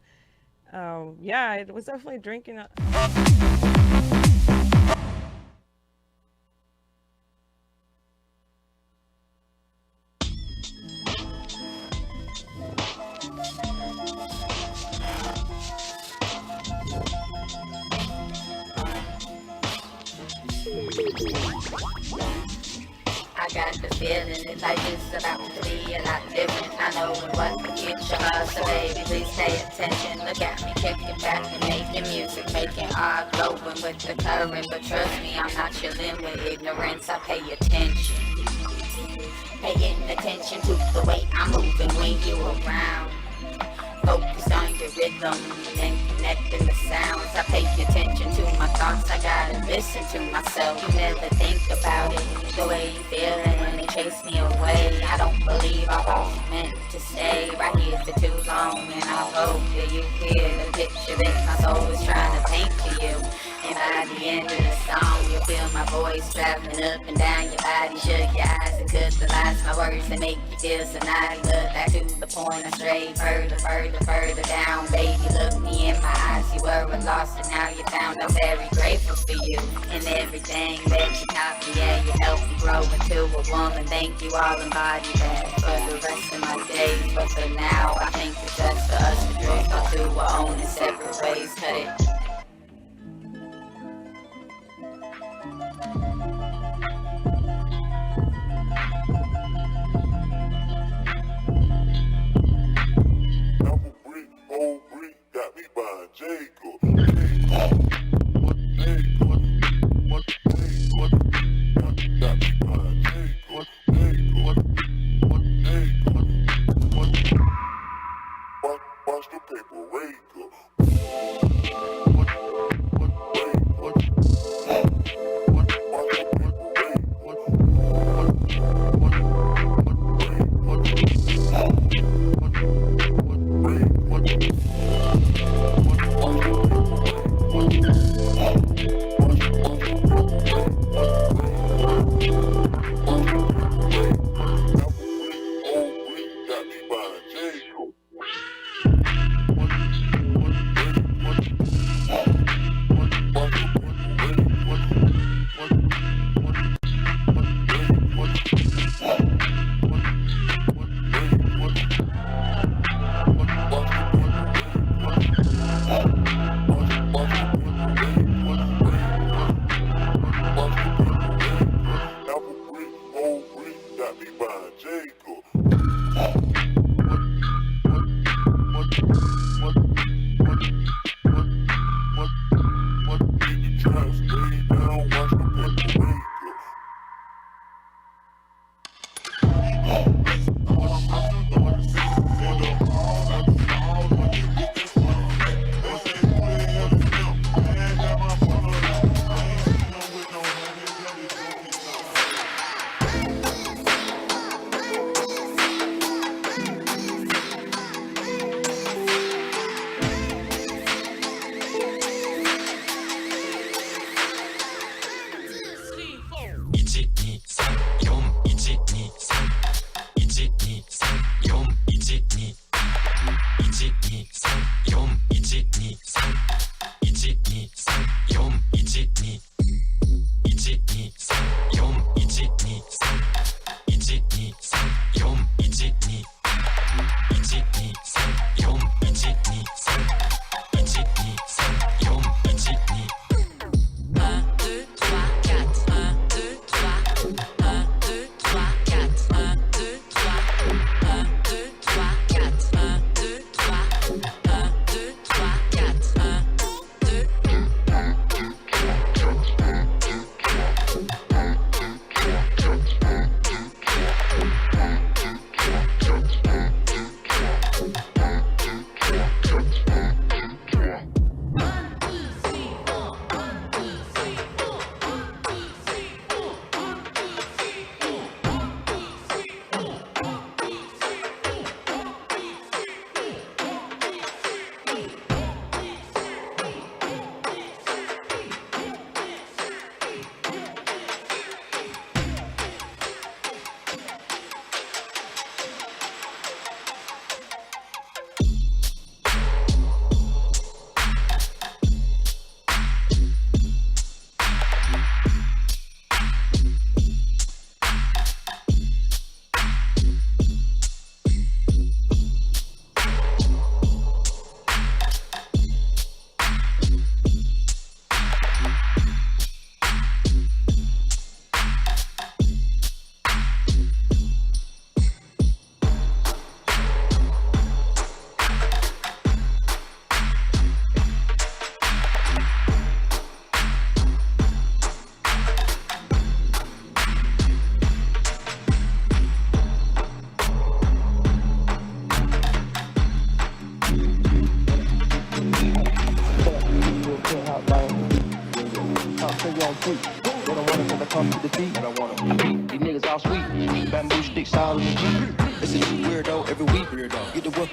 I was definitely drinking. I got the feeling that life is about to be a lot different. I know what the future holds, so baby, please pay attention. Look at me kicking back and making music, making art, glowing with the current. But trust me, I'm not chilling with ignorance. I pay attention, paying attention to the way I'm moving when you're around. Focus on your rhythm and connecting the sounds. I pay attention to my thoughts. I gotta listen to myself. You never think about it the way you feel it when they chase me away. I don't believe I was meant to stay right here for too long, and I hope that you hear the picture that my soul is trying to paint for you. And by the end of the song, you'll feel my voice traveling up and down your body. Shut your eyes and visualize my words that make you feel so naughty. Look back to the point, I strayed further down. Baby, look me in my eyes. You were lost and now you found. I'm very grateful for you and everything that you taught me. Yeah, you helped me grow into a woman. Thank you, all embody that for the rest of my days. But for now, I think it's best for us to drift off to our own in separate ways. Cut it. watch the paper rake up.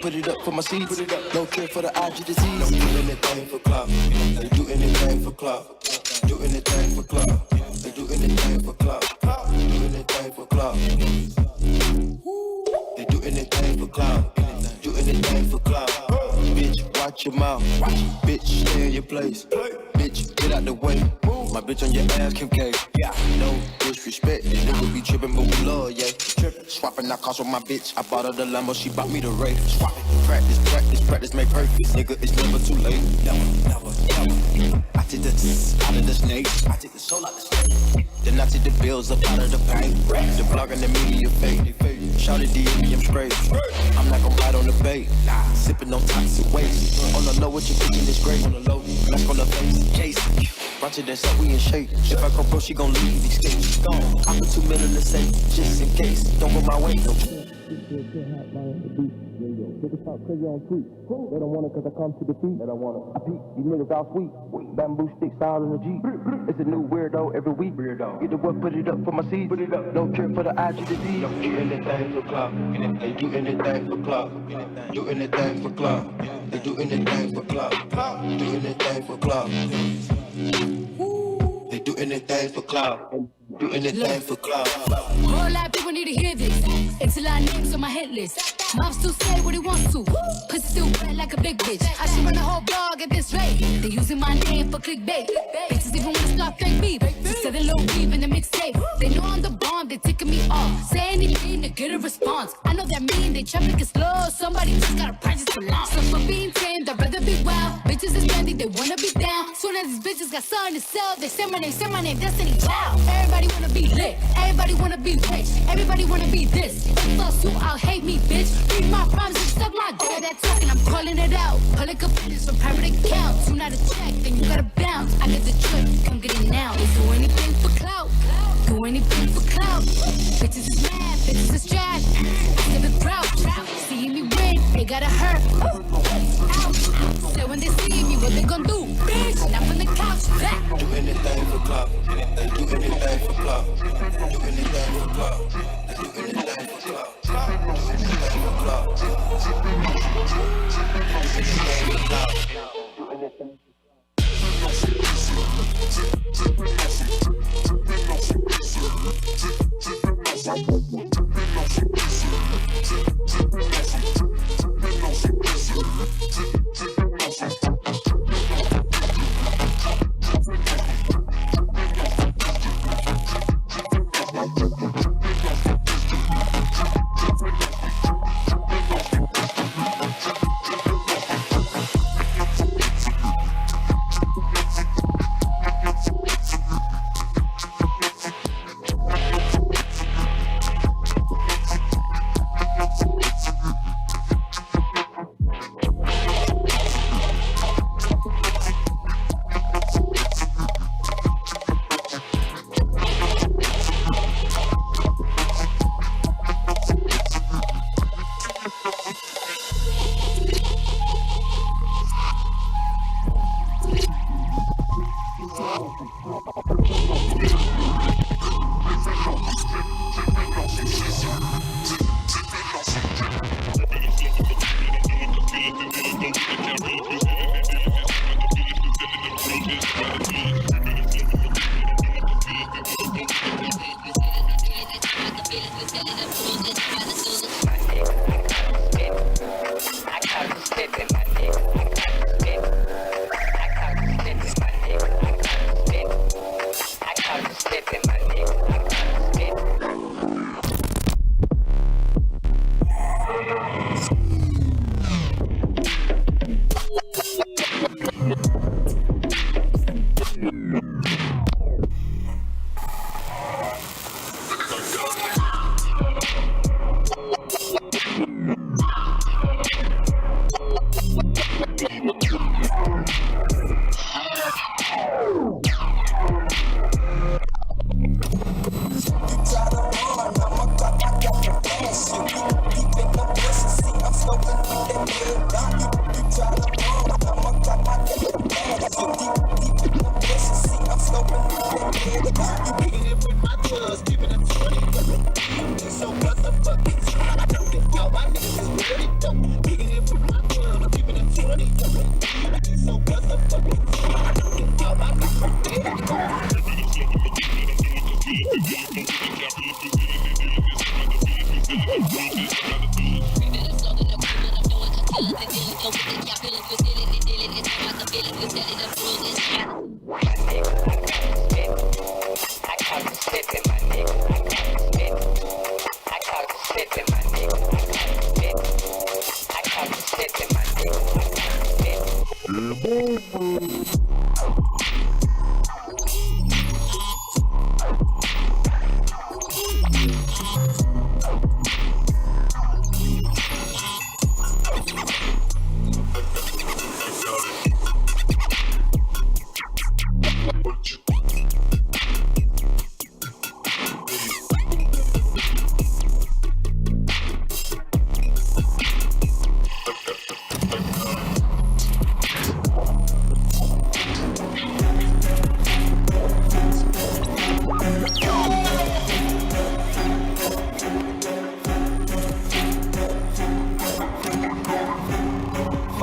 Put it up for my seeds. No care for the IG disease. Don't do anything for clout. They do anything for clout. Do anything for clout. They do anything for clout. Do anything for clout. They do anything for clout. Do anything for clout. Bitch, watch your mouth. Bitch, stay in your place. Bitch, get out the way. My bitch on your ass, Kim K. Yeah, no disrespect. They nigga be trippin', but we love, yeah. Swapping out cars with my bitch. I bought her the Lambo, she bought me the Ray. Swap it. Practice make perfect. Nigga, it's never too late. Never. I take the out of the snake. I take the soul out the snake. Then I take the bills up out of the bank. The blog and the media fake. Shout it DM me, I'm straight. I'm not gon' ride on the bait. Sippin' on toxic waste. On the low, what you thinking is great. On the low, mask on the face. Case. Ratchet that's up, we in shape. If I go pro, she gon' leave these skates. I put 2 million in the safe, just in case. Don't go my way, no. Niggas talk crazy on tweet. They don't want it cause I come to defeat. They don't want it. I peep. These niggas all sweet. Bamboo sticks out in the Jeep. It's a new weirdo every week. Get the what, put it up for my seeds. Put it up. Don't care for the IG disease. Do anything for club. They do anything for club. Do anything for club. They do anything for club. Do anything for club. They do anything for club. Do anything for club. Whole lot of people need to hear this. It's a lot of names on my hit list. Mom still say what he wants to. Pussy still wet like a big bitch. I should run a whole blog at this rate. They using my name for clickbait. Bitches even wanna start fake beef. Instead of low beef in the mixtape. They know I'm the bomb, they ticking me off. Say anything to get a response. I know that mean they try to get slow. Somebody just gotta practice to launch. So for being tame, I'd rather be wild. Bitches is trendy, they wanna be down. Soon as these bitches got something to sell, they say my name, Destiny Child. Everybody wanna be lit, everybody wanna be rich, everybody wanna be this. If those who out hate me, bitch. Read my rhymes and stuck my dick. That talking, I'm calling it out. Public opinions from private accounts. You not a check, then you gotta bounce. I get the trick, come get it now. They do anything for clout, do anything for clout. Bitches is mad, bitches is trash. I give it proud. Seeing me win, they gotta hurt. Say when they see me, what they gon' do? Bitch, not from the couch. Do anything for club. They do anything for club. Do anything for club. They do anything for club. Do anything for club. Do anything for club.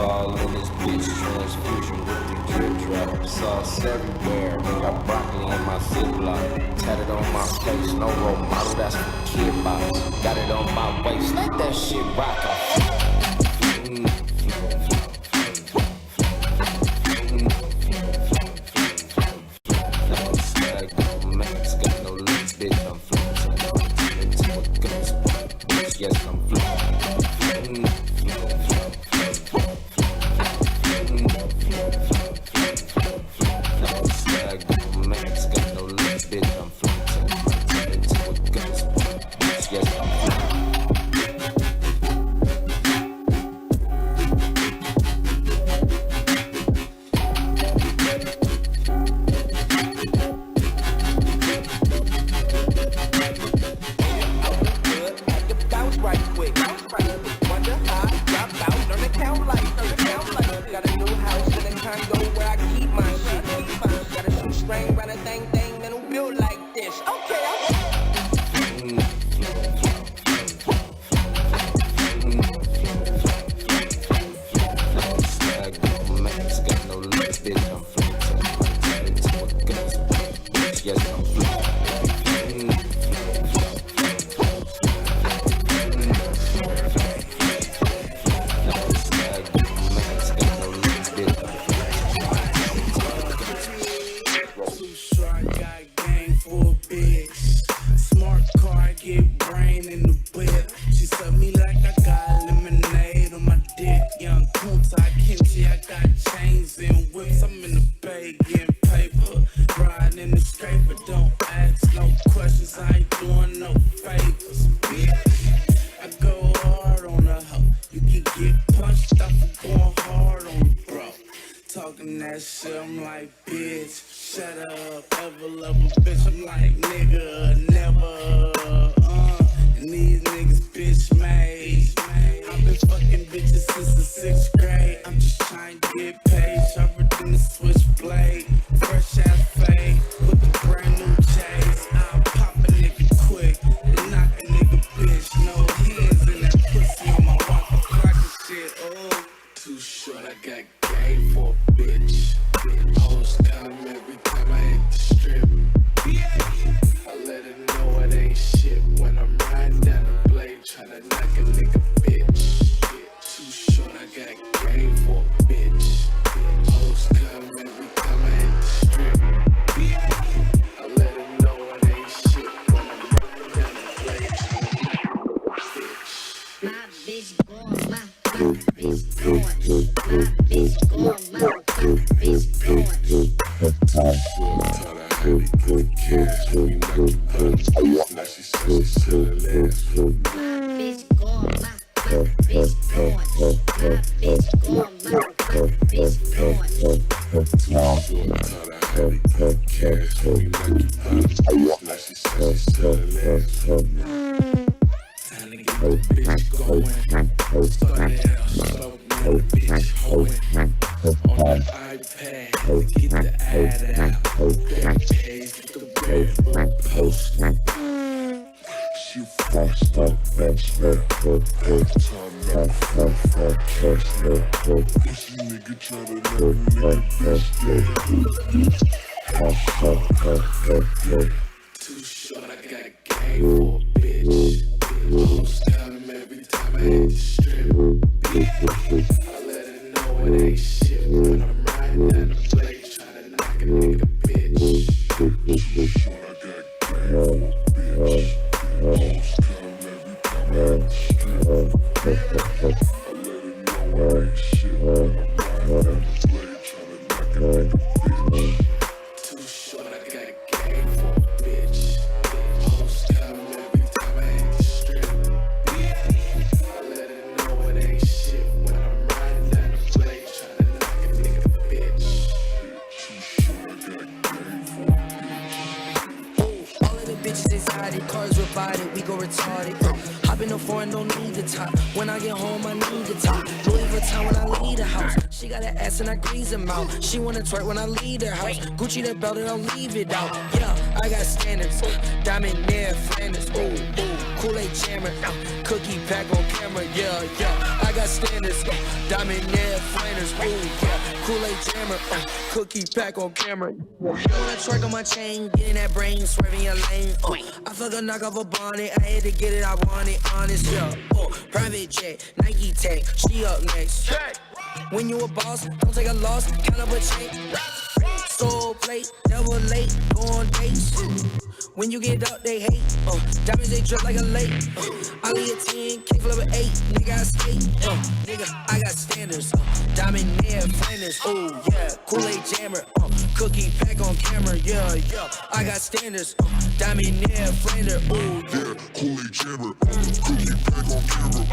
all in this bitch. Transfusion with the drip drop. Sauce everywhere. Got broccoli in my Ziploc. Tatted on my face, no role model, that's for kid box. Got it on my waist, let that shit rock. She got an ass and I grease them out. She wanna twerk when I leave the house. Gucci that belt and I'll leave it out. Yeah, I got standards. Diamond near Flanders. Ooh, ooh. Kool-Aid jammer. Cookie pack on camera. Yeah, yeah. I got standards. Diamond near Flanders. Ooh, yeah. Kool-Aid jammer. Cookie pack on camera. Wanna twerk on my chain. Getting that brain. Swerving your lane. I fuck a knock off a bonnet. I had to get it. I want it. Honest, yeah. Private jet. Nike tag. She up next. When you a boss, don't take a loss, count up a check. Soul plate, never late, go on dates. When you get up, they hate. Diamonds, they drip like a lake. I lead a 10, kick flip an 8. Nigga, I skate. Nigga, I got standards. Diamond near Flanders. Ooh, yeah. Kool-Aid jammer. Cookie pack on camera. Yeah, yeah. I got standards. Diamond near Flanders. Ooh, yeah. Kool-Aid jammer. Cookie pack on camera.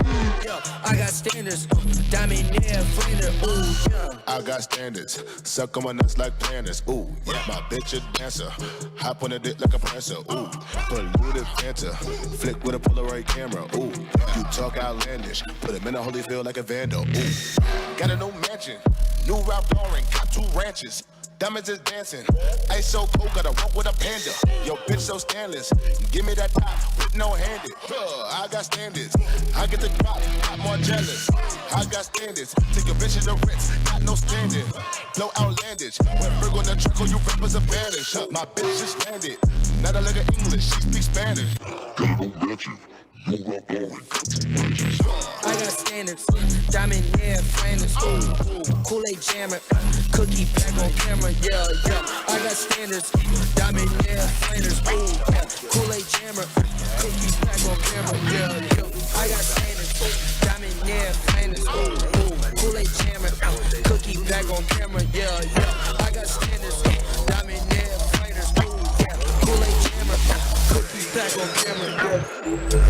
Yeah, I got standards. Diamond near Flanders. Ooh, yeah. I got standards. Suck on my nuts like planners. Ooh, yeah. My bitch a dancer. Hop on a dick like a prancer. Ooh, polluted Fanta. Flick with a Polaroid camera. Ooh, you talk outlandish. Put him in a Holyfield like a vandal. Ooh, got a new mansion. New Ralph Lauren. Got 2 ranches. Diamonds is dancing. Ice so cold, gotta walk with a panda. Yo, bitch so stainless. Give me that top with no handed. I got standards. I get the drop, not more jealous. I got standards. Take a bitch in the Ritz, got no standard. Blow outlandish. When Virgo on the truck, you rappers a banish. My bitch just landed. Not a look at English, she speaks Spanish. Got no magic. I got standards, diamond near Flanders, ooh, Kool-Aid jammer, cookie pack on camera, yeah, yeah. I got standards, diamond near Flanders, ooh, yeah. Kool-Aid jammer, cookie pack on camera, yeah, yeah. I got standards, diamond near Flanders, ooh, Kool-Aid jammer, cookie pack on camera, yeah, yeah. I got standards, diamond near Flanders, ooh, yeah. Kool-Aid jammer, cookie pack on camera, yeah.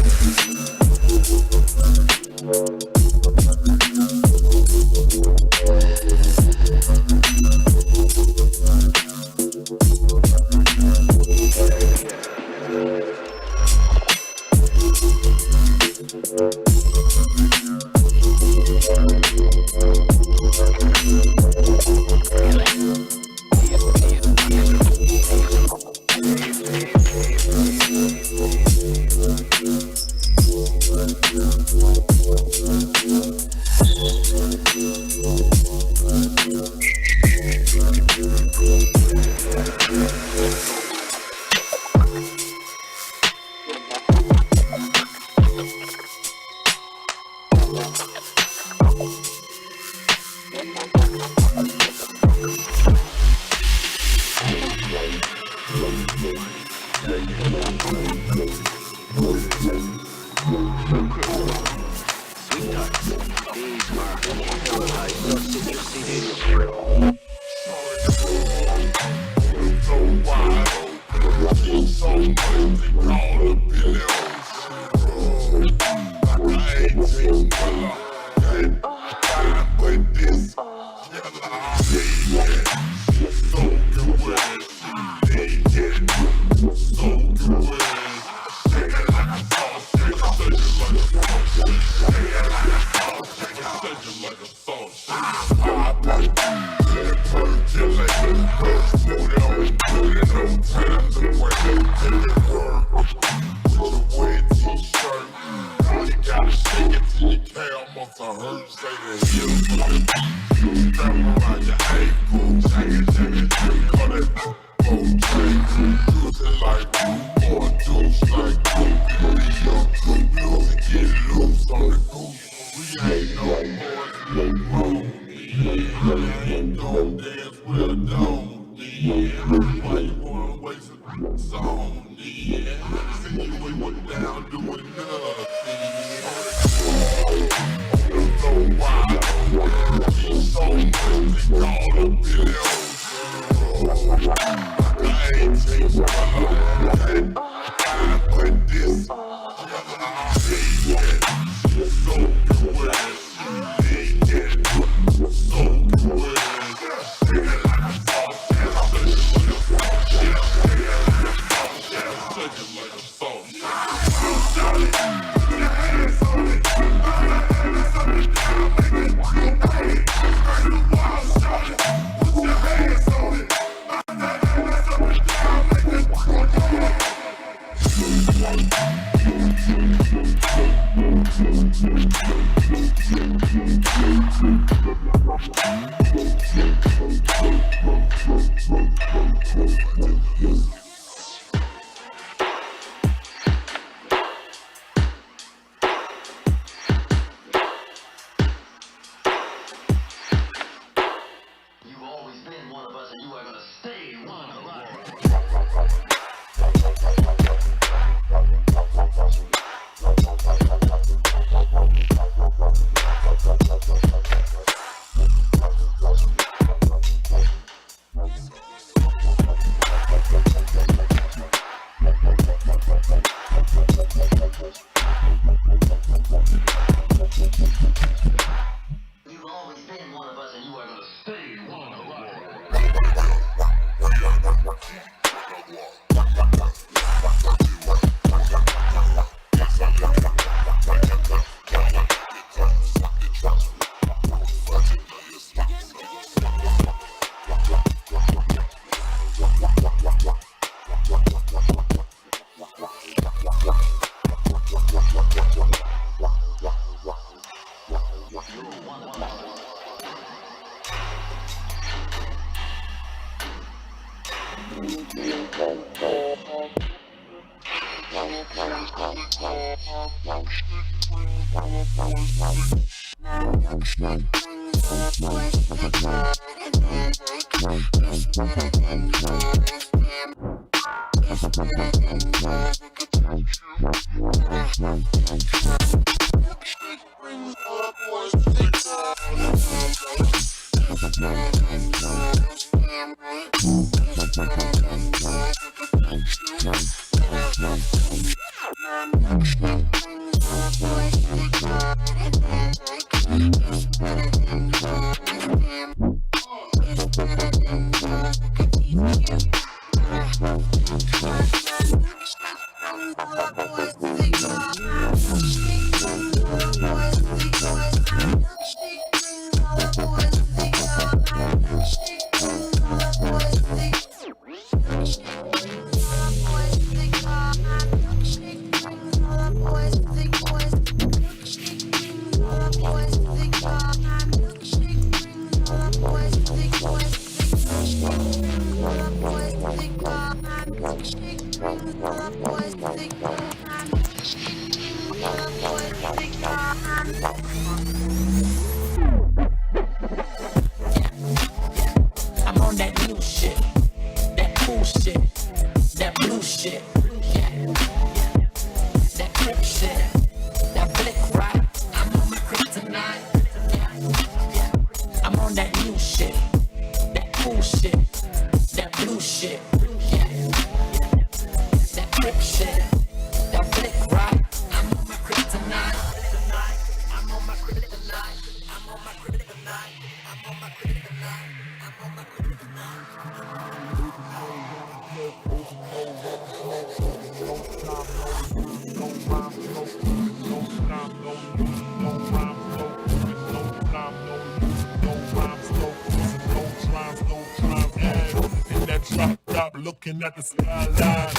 Looking at the skyline.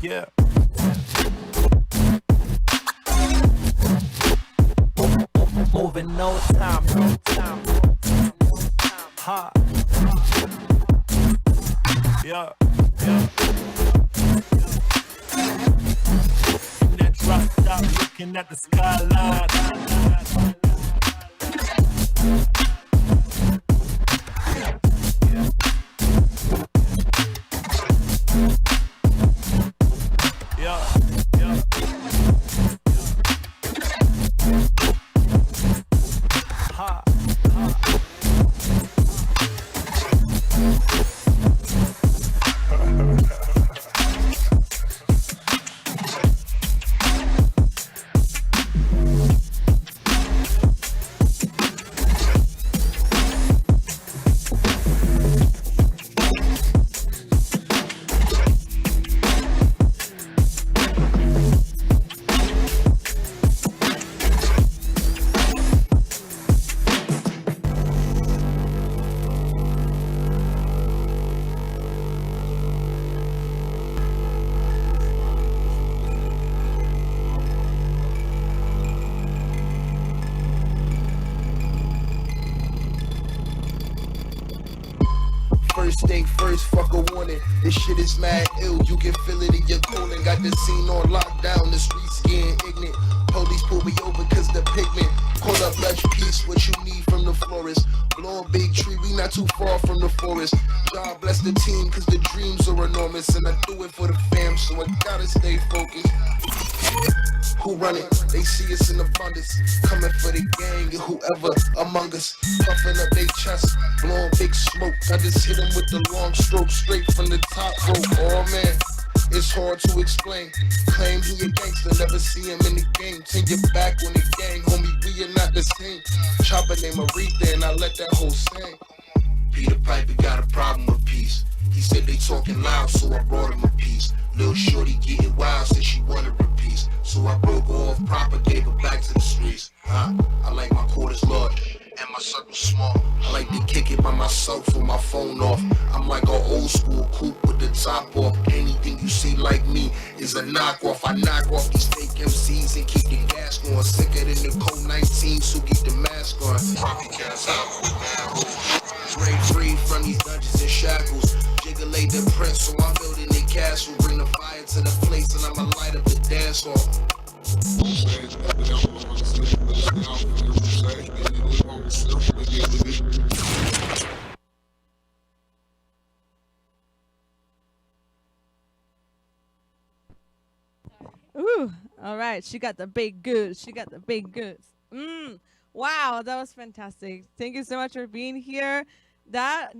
Yeah. Moving no time, no time. Ha. Yeah, yeah. In that drop top, looking at the skyline. First thing first, fuck a warning. This shit is mad ill, you can feel it in your colon. Got the scene on lockdown, the streets getting ignorant. Police pull me over cause the pigment. Call up Lush Peace, what you need from the florist. Blow a big tree, we not too far from the forest. God bless the team cause the dreams are enormous. And I do it for the fam, so I gotta stay focused. Who run it? They see us in abundance. Coming for the gang and whoever among us. Puffing up their chest, blowing big smoke. I just hit them with the long stroke straight from the top rope. Oh man, it's hard to explain. Claim he a gangster, never see him in the game. Turn your back on the gang, homie, we are not the same. Chopper named Aretha and I let that whole sing. Peter Piper got a problem with peace. He said they talking loud, so I brought him a piece. Lil' shorty getting wild, said she wanted a piece. So I broke her off proper, gave her back to the streets. I like my quarters large and my circle small. I like to kick it by myself with my phone off. I'm like an old school coupe with the top off. Anything you see like me is a knockoff. I knock off these fake MCs and keep the gas going. Sicker than the COVID-19, so keep the mask on. Copycats out, break free from these dungeons and shackles. Jiggalate the prince, so I'm building a castle. Bring the fire to the place and I'ma light up the dance hall. Ooh, all right. She got the big goods. She got the big goods. Wow, that was fantastic. Thank you so much for being here. That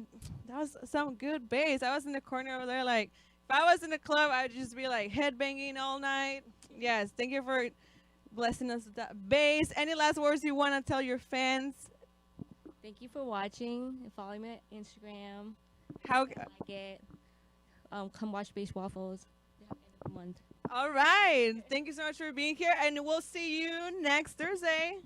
was some good bass. I was in the corner over there, like, if I was in the club, I would just be like headbanging all night. Yes, thank you for blessing us with that bass. Any last words you want to tell your fans? Thank you for watching and following me on Instagram. How like it? Come watch Bass Waffles. Month. All right. Thank you so much for being here, and we'll see you next Thursday.